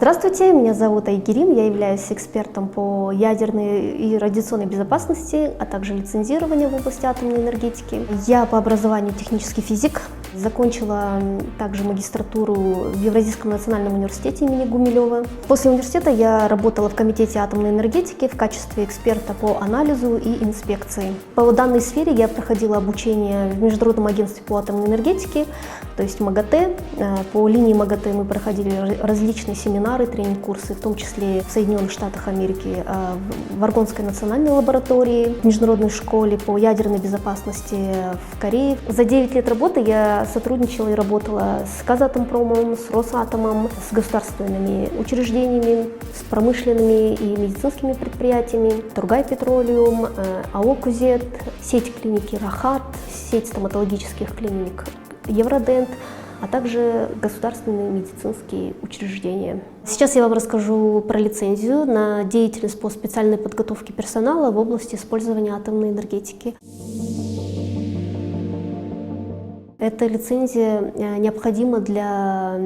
Здравствуйте, меня зовут Айгерим, я являюсь экспертом по ядерной и радиационной безопасности, а также лицензированию в области атомной энергетики. Я по образованию технический физик, закончила также магистратуру в Евразийском национальном университете имени Гумилева. После университета я работала в Комитете атомной энергетики в качестве эксперта по анализу и инспекции. По данной сфере я проходила обучение в Международном агентстве по атомной энергетике, то есть МАГАТЭ. По линии МАГАТЭ мы проходили различные семинары, тренинг-курсы, в том числе в Соединенных Штатах Америки, в Аргонской национальной лаборатории, в Международной школе по ядерной безопасности в Корее. За 9 лет работы я сотрудничала и работала с Казатомпромом, с Росатомом, с государственными учреждениями, с промышленными и медицинскими предприятиями, Тургай Петролиум, АО «Кузет», сеть клиники «Рахат», сеть стоматологических клиник «Евродент», а также государственные медицинские учреждения. Сейчас я вам расскажу про лицензию на деятельность по специальной подготовке персонала в области использования атомной энергетики. Эта лицензия необходима для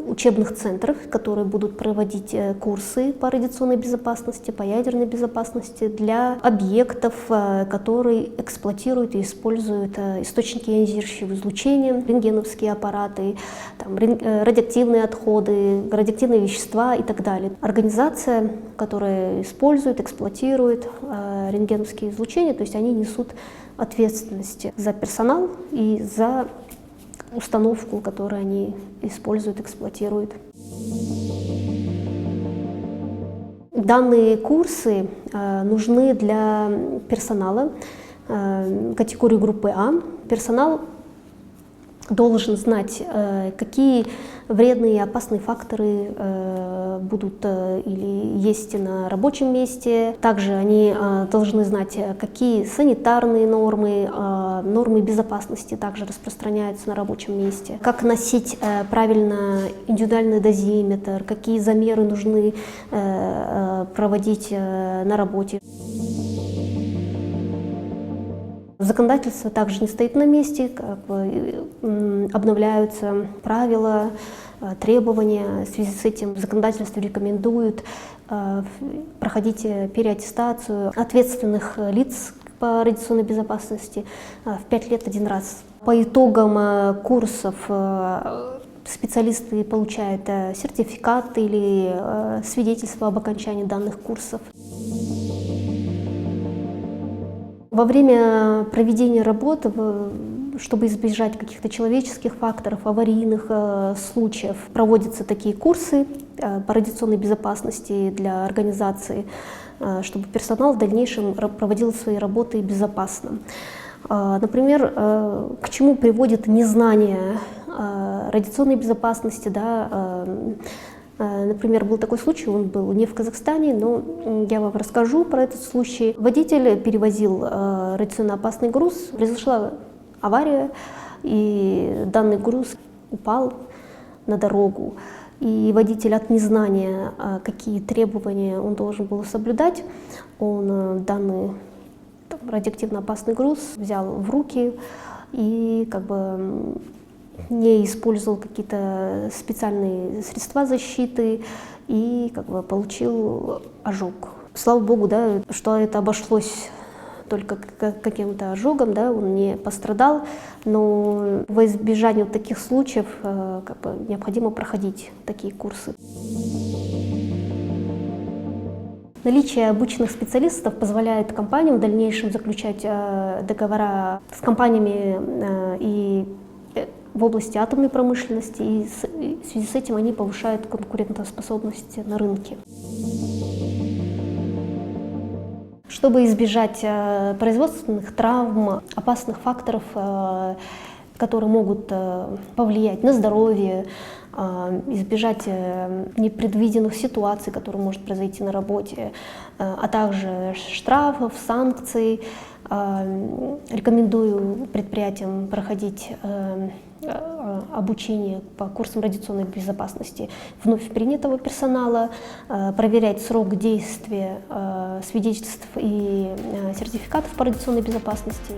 учебных центров, которые будут проводить курсы по радиационной безопасности, по ядерной безопасности, для объектов, которые эксплуатируют и используют источники ионизирующего излучения, рентгеновские аппараты, радиоактивные отходы, радиоактивные вещества и так далее. Организация, которая использует, эксплуатирует рентгеновские излучения, то есть они несут ответственность за персонал и за установку, которую они используют, эксплуатируют. Данные курсы нужны для персонала категории группы А. Персонал должен знать, какие вредные и опасные факторы будут или есть на рабочем месте. Также они должны знать, какие санитарные нормы, нормы безопасности также распространяются на рабочем месте. Как носить правильно индивидуальный дозиметр, какие замеры нужны проводить на работе. Законодательство также не стоит на месте, обновляются правила, требования. В связи с этим законодательство рекомендует проходить переаттестацию ответственных лиц по радиационной безопасности в 5 лет один раз. По итогам курсов специалисты получают сертификат или свидетельство об окончании данных курсов. Во время проведения работ, чтобы избежать каких-то человеческих факторов, аварийных случаев, проводятся такие курсы по радиационной безопасности для организации, чтобы персонал в дальнейшем проводил свои работы безопасно. Например, к чему приводит незнание радиационной безопасности, да. Например, был такой случай, он был не в Казахстане, но я вам расскажу про этот случай. Водитель перевозил радиационно опасный груз, произошла авария, и данный груз упал на дорогу. И водитель от незнания, какие требования он должен был соблюдать, он данный радиоактивно опасный груз взял в руки и не использовал какие-то специальные средства защиты и получил ожог. Слава Богу, да, что это обошлось только каким-то ожогом, да, он не пострадал, но во избежание таких случаев необходимо проходить такие курсы. Наличие обученных специалистов позволяет компаниям в дальнейшем заключать договора с компаниями и в области атомной промышленности, и в связи с этим они повышают конкурентоспособность на рынке. Чтобы избежать производственных травм, опасных факторов, которые могут повлиять на здоровье, избежать непредвиденных ситуаций, которые может произойти на работе, а также штрафов, санкций, рекомендую предприятиям проходить обучение по курсам радиационной безопасности вновь принятого персонала, проверять срок действия свидетельств и сертификатов по радиационной безопасности.